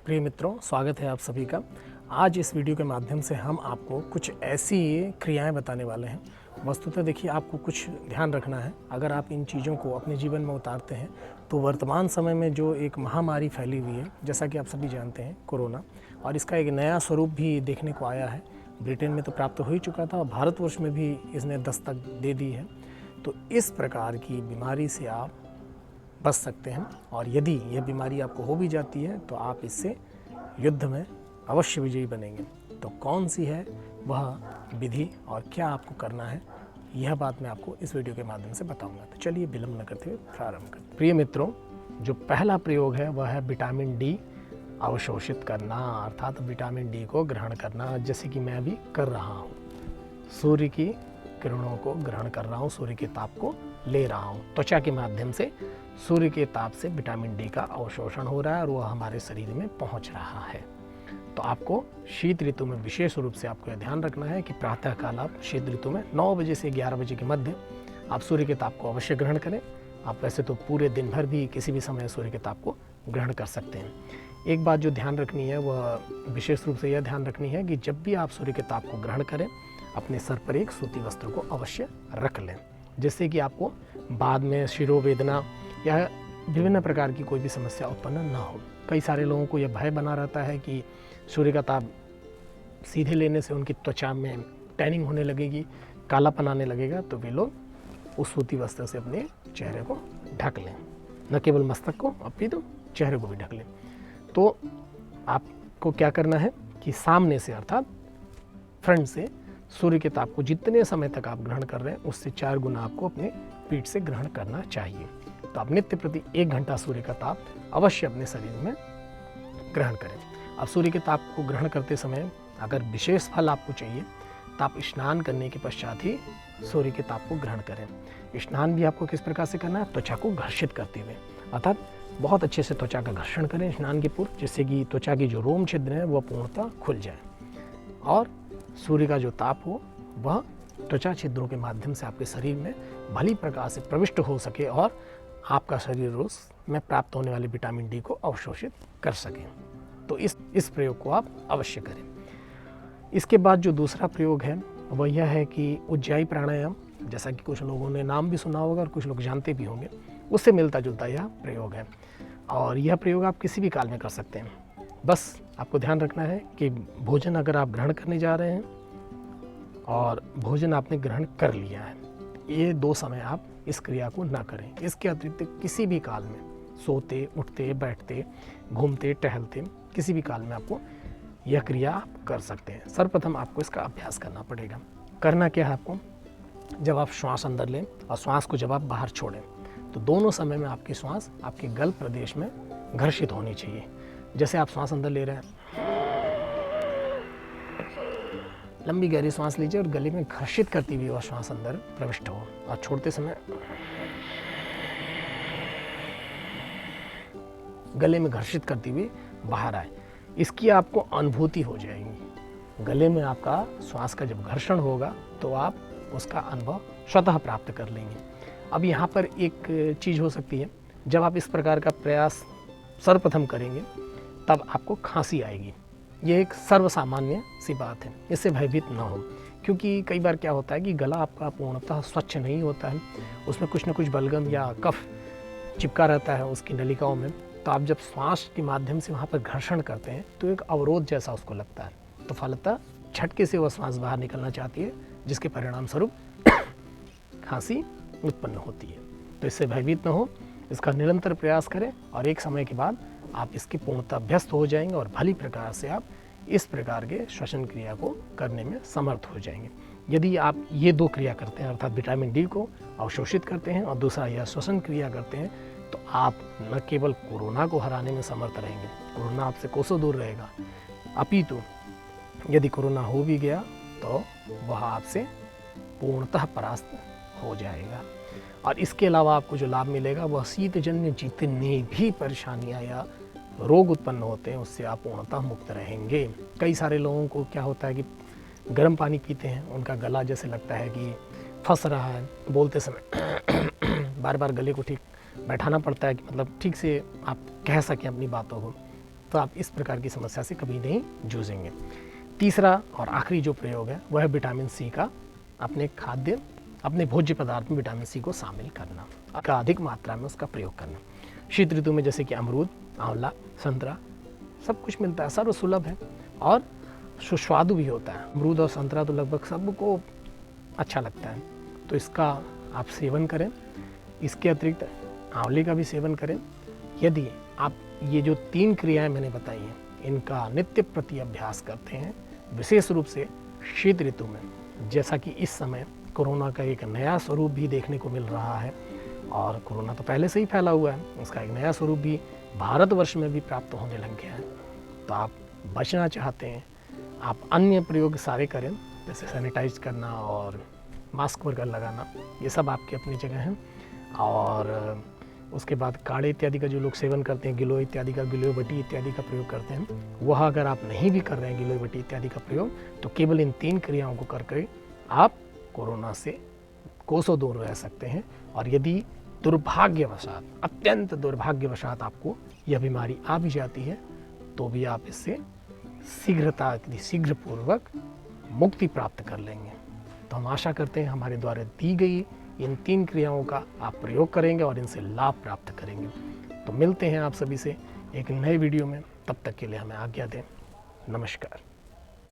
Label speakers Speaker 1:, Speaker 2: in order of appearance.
Speaker 1: प्रिय मित्रों, स्वागत है आप सभी का। आज इस वीडियो के माध्यम से हम आपको कुछ ऐसी क्रियाएं बताने वाले हैं। वस्तुतः देखिए, आपको कुछ ध्यान रखना है। अगर आप इन चीज़ों को अपने जीवन में उतारते हैं तो वर्तमान समय में जो एक महामारी फैली हुई है, जैसा कि आप सभी जानते हैं, कोरोना, और इसका एक नया स्वरूप भी देखने को आया है। ब्रिटेन में तो प्राप्त हो ही चुका था और भारतवर्ष में भी इसने दस्तक दे दी है। तो इस प्रकार की बीमारी से आप बच सकते हैं, और यदि यह बीमारी आपको हो भी जाती है तो आप इससे युद्ध में अवश्य विजयी बनेंगे। तो कौन सी है वह विधि और क्या आपको करना है, यह बात मैं आपको इस वीडियो के माध्यम से बताऊंगा। तो चलिए विलंब न करते हुए प्रारंभ करते हैं। प्रिय मित्रों, जो पहला प्रयोग है वह है विटामिन डी अवशोषित करना, अर्थात विटामिन डी को ग्रहण करना, जैसे कि मैं अभी कर रहा हूँ। सूर्य की किरणों को ग्रहण कर रहा हूँ, सूर्य के ताप को ले रहा हूँ। त्वचा के माध्यम से सूर्य के ताप से विटामिन डी का अवशोषण हो रहा है और वह हमारे शरीर में पहुँच रहा है। तो आपको शीत ऋतु में विशेष रूप से आपको यह ध्यान रखना है कि प्रातःकाल आप शीत ऋतु में 9 बजे से 11 बजे के मध्य आप सूर्य के ताप को अवश्य ग्रहण करें। आप वैसे तो पूरे दिन भर भी किसी भी समय सूर्य के ताप को ग्रहण कर सकते हैं। एक बात जो ध्यान रखनी है वह विशेष रूप से यह ध्यान रखनी है कि जब भी आप सूर्य के ताप को ग्रहण करें, अपने सर पर एक सूती वस्त्र को अवश्य रख लें, जिससे कि आपको बाद में शिरोवेदना या विभिन्न प्रकार की कोई भी समस्या उत्पन्न न हो। कई सारे लोगों को यह भय बना रहता है कि सूर्य का ताप सीधे लेने से उनकी त्वचा में टैनिंग होने लगेगी, कालापन आने लगेगा। तो वे लोग उस सूती वस्त्र से अपने चेहरे को ढक लें, न केवल मस्तक को अपितु चेहरे को भी ढक लें। तो आपको क्या करना है कि सामने से, अर्थात फ्रंट से सूर्य के ताप को जितने समय तक आप ग्रहण कर रहे हैं उससे 4 गुना आपको अपने पीठ से ग्रहण करना चाहिए। तो आप नित्य प्रति 1 घंटा सूर्य का ताप अवश्य अपने शरीर में ग्रहण करें। अब सूर्य के ताप को ग्रहण करते समय अगर विशेष फल आपको चाहिए तो आप स्नान करने के पश्चात ही सूर्य के ताप को ग्रहण करें। स्नान भी आपको किस प्रकार से करना है? त्वचा को घर्षित करते हुए, अर्थात बहुत अच्छे से त्वचा का घर्षण करें स्नान के पूर्व, जिससे कि त्वचा की जो रोम छिद्र है वह पूर्णतः खुल जाए और सूर्य का जो ताप हो वह त्वचा छिद्रों के माध्यम से आपके शरीर में भली प्रकार से प्रविष्ट हो सके और आपका शरीर उसमें प्राप्त होने वाले विटामिन डी को अवशोषित कर सके। तो इस प्रयोग को आप अवश्य करें। इसके बाद जो दूसरा प्रयोग है वह यह है कि उज्जाई प्राणायाम, जैसा कि कुछ लोगों ने नाम भी सुना होगा और कुछ लोग जानते भी होंगे, उससे मिलता जुलता यह प्रयोग है। और यह प्रयोग आप किसी भी काल में कर सकते हैं। बस आपको ध्यान रखना है कि भोजन अगर आप ग्रहण करने जा रहे हैं और भोजन आपने ग्रहण कर लिया है, ये 2 समय आप इस क्रिया को ना करें। इसके अतिरिक्त किसी भी काल में, सोते, उठते, बैठते, घूमते, टहलते, किसी भी काल में आपको यह क्रिया आप कर सकते हैं। सर्वप्रथम आपको इसका अभ्यास करना पड़ेगा। करना क्या है आपको? जब आप श्वास अंदर लें और श्वास को जब आप बाहर छोड़ें, तो दोनों समय में आपकी श्वास आपके गल प्रदेश में घर्षित होनी चाहिए। जैसे आप श्वास अंदर ले रहे हैं, लंबी गहरी श्वास लीजिए और गले में घर्षित करती हुई वह श्वास अंदर प्रविष्ट हो, और छोड़ते समय गले में घर्षित करती हुई बाहर आए। इसकी आपको अनुभूति हो जाएगी। गले में आपका श्वास का जब घर्षण होगा तो आप उसका अनुभव स्वतः प्राप्त कर लेंगे। अब यहाँ पर एक चीज़ हो सकती है, जब आप इस प्रकार का प्रयास सर्वप्रथम करेंगे तब आपको खांसी आएगी। ये एक सर्वसामान्य सी बात है, इससे भयभीत ना हो, क्योंकि कई बार क्या होता है कि गला आपका पूर्णतः स्वच्छ नहीं होता है, उसमें कुछ न कुछ बलगम या कफ चिपका रहता है उसकी नलिकाओं में। तो आप जब श्वास के माध्यम से वहाँ पर घर्षण करते हैं तो एक अवरोध जैसा उसको लगता है, तो फलतः झटके से वह श्वास बाहर निकलना चाहती है, जिसके परिणाम स्वरूप खांसी उत्पन्न होती है। तो इससे भयभीत न हो, इसका निरंतर प्रयास करें और एक समय के बाद आप इसके पूर्णतः अभ्यस्त हो जाएंगे और भली प्रकार से आप इस प्रकार के श्वसन क्रिया को करने में समर्थ हो जाएंगे। यदि आप ये 2 क्रिया करते हैं, अर्थात विटामिन डी को अवशोषित करते हैं और दूसरा यह श्वसन क्रिया करते हैं, तो आप न केवल कोरोना को हराने में समर्थ रहेंगे, कोरोना आपसे कोसों दूर रहेगा, अपितु यदि कोरोना हो भी गया तो वह आपसे पूर्णतः परास्त हो जाएगा। और इसके अलावा आपको जो लाभ मिलेगा वह शीतजन्य जितनी भी परेशानियां या रोग उत्पन्न होते हैं उससे आप पूर्णतः मुक्त रहेंगे। कई सारे लोगों को क्या होता है कि गर्म पानी पीते हैं, उनका गला जैसे लगता है कि फंस रहा है, बोलते समय बार बार गले को ठीक बैठाना पड़ता है कि मतलब ठीक से आप कह सकें अपनी बातों को। तो आप इस प्रकार की समस्या से कभी नहीं जूझेंगे। तीसरा और आखिरी जो प्रयोग है वह है विटामिन सी का अपने भोज्य पदार्थ में विटामिन सी को शामिल करना, का अधिक मात्रा में उसका प्रयोग करना। शीत ऋतु में जैसे कि अमरूद, आंवला, संतरा सब कुछ मिलता है, सर्वसुलभ है और सुस्वादु भी होता है। अमरूद और संतरा तो लगभग सबको अच्छा लगता है, तो इसका आप सेवन करें। इसके अतिरिक्त आंवले का भी सेवन करें। यदि आप ये जो 3 क्रियाएं मैंने बताई हैं इनका नित्य प्रति अभ्यास करते हैं, विशेष रूप से शीत ऋतु में, जैसा कि इस समय कोरोना का एक नया स्वरूप भी देखने को मिल रहा है और कोरोना तो पहले से ही फैला हुआ है, उसका एक नया स्वरूप भी भारतवर्ष में भी प्राप्त होने लग गया है। तो आप बचना चाहते हैं, आप अन्य प्रयोग सारे करें, जैसे सैनिटाइज करना और मास्क वगैरह लगाना, ये सब आपकी अपनी जगह हैं। और उसके बाद काढ़े इत्यादि का जो लोग सेवन करते हैं, गिलोय इत्यादि का, गिलोय बटी इत्यादि का प्रयोग करते हैं, वह अगर आप नहीं भी कर रहे हैं गिलोय बटी इत्यादि का प्रयोग, तो केवल इन 3 क्रियाओं को करके आप कोरोना से कोसों दूर रह सकते हैं। और यदि दुर्भाग्यवशात, अत्यंत दुर्भाग्यवशात आपको यह बीमारी आ भी जाती है तो भी आप इससे शीघ्रपूर्वक मुक्ति प्राप्त कर लेंगे। तो हम आशा करते हैं हमारे द्वारा दी गई इन 3 क्रियाओं का आप प्रयोग करेंगे और इनसे लाभ प्राप्त करेंगे। तो मिलते हैं आप सभी से एक नए वीडियो में, तब तक के लिए हमें आज्ञा दें। नमस्कार।